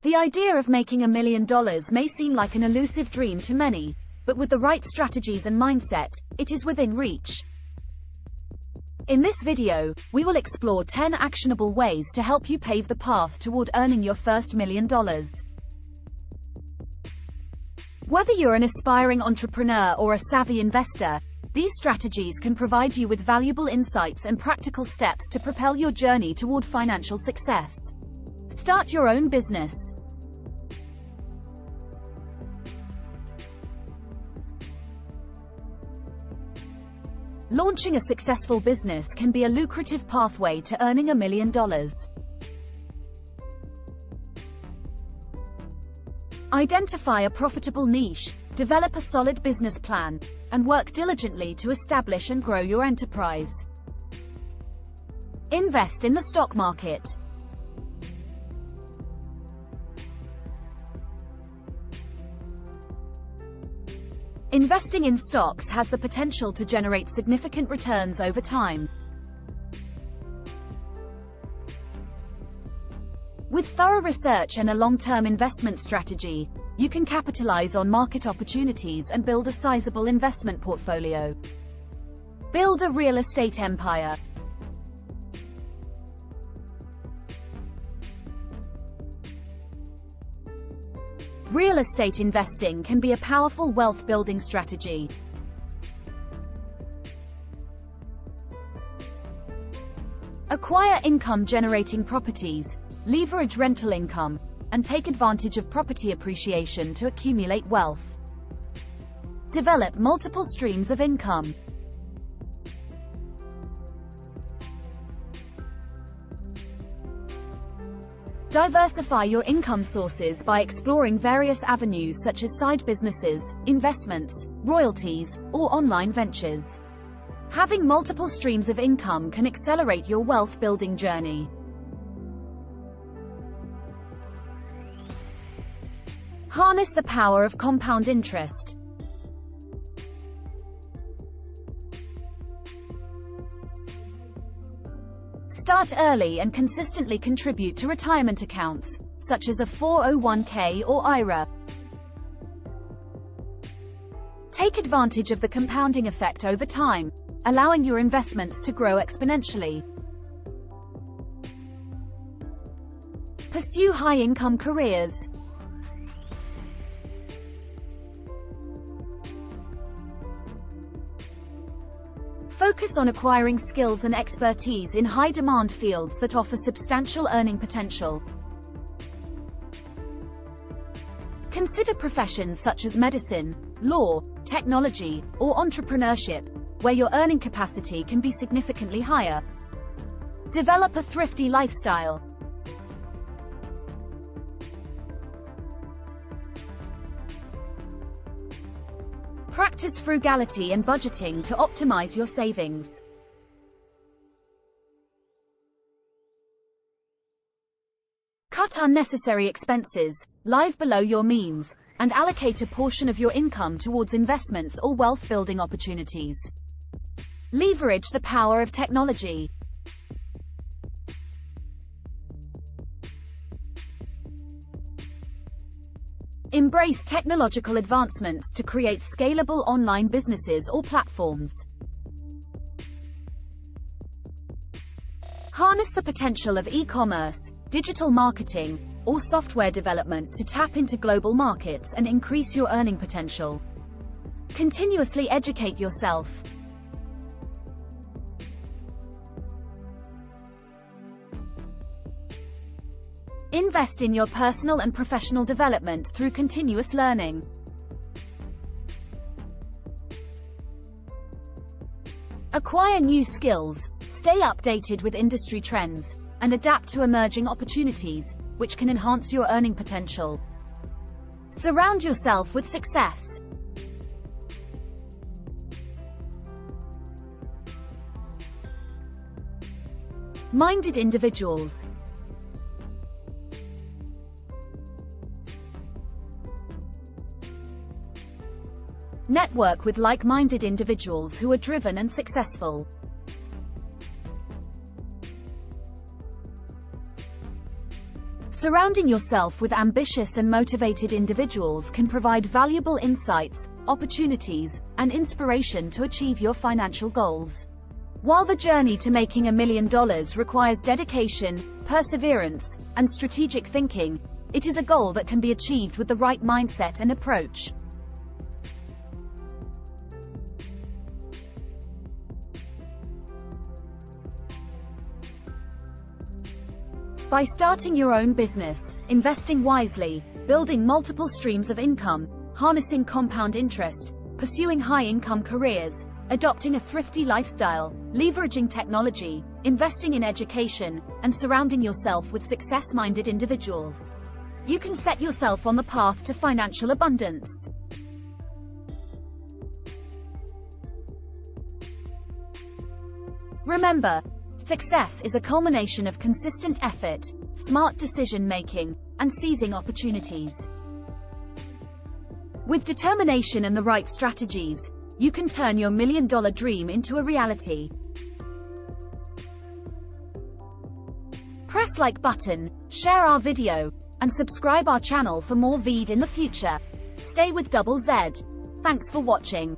The idea of making $1 million may seem like an elusive dream to many, but with the right strategies and mindset, it is within reach. In this video, we will explore 10 actionable ways to help you pave the path toward earning your first $1 million. Whether you're an aspiring entrepreneur or a savvy investor, these strategies can provide you with valuable insights and practical steps to propel your journey toward financial success. Start your own business. Launching a successful business can be a lucrative pathway to earning $1 million. Identify a profitable niche, develop a solid business plan, and work diligently to establish and grow your enterprise. Invest in the stock market. Investing in stocks has the potential to generate significant returns over time. With thorough research and a long-term investment strategy, you can capitalize on market opportunities and build a sizable investment portfolio. Build a real estate empire. Real estate investing can be a powerful wealth-building strategy. Acquire income-generating properties, leverage rental income, and take advantage of property appreciation to accumulate wealth. Develop multiple streams of income. Diversify your income sources by exploring various avenues such as side businesses, investments, royalties, or online ventures. Having multiple streams of income can accelerate your wealth-building journey. Harness the power of compound interest. Start early and consistently contribute to retirement accounts, such as a 401k or IRA. Take advantage of the compounding effect over time, allowing your investments to grow exponentially. Pursue high-income careers. Focus on acquiring skills and expertise in high-demand fields that offer substantial earning potential. Consider professions such as medicine, law, technology, or entrepreneurship, where your earning capacity can be significantly higher. Develop a thrifty lifestyle. Practice frugality and budgeting to optimize your savings. Cut unnecessary expenses, live below your means, and allocate a portion of your income towards investments or wealth-building opportunities. Leverage the power of technology. Embrace technological advancements to create scalable online businesses or platforms. Harness the potential of e-commerce, digital marketing, or software development to tap into global markets and increase your earning potential. Continuously educate yourself. Invest in your personal and professional development through continuous learning. Acquire new skills, stay updated with industry trends, and adapt to emerging opportunities, which can enhance your earning potential. Surround yourself with success. Minded individuals. Network with like-minded individuals who are driven and successful. Surrounding yourself with ambitious and motivated individuals can provide valuable insights, opportunities, and inspiration to achieve your financial goals. While the journey to making $1 million requires dedication, perseverance, and strategic thinking, it is a goal that can be achieved with the right mindset and approach. By starting your own business, investing wisely, building multiple streams of income, harnessing compound interest, pursuing high-income careers, adopting a thrifty lifestyle, leveraging technology, investing in education, and surrounding yourself with success-minded individuals, you can set yourself on the path to financial abundance. Remember, success is a culmination of consistent effort, smart decision-making, and seizing opportunities. With determination and the right strategies, you can turn your $1 million dream into a reality. Press like button, share our video, and subscribe our channel for more videos in the future. Stay with Double Z. Thanks for watching.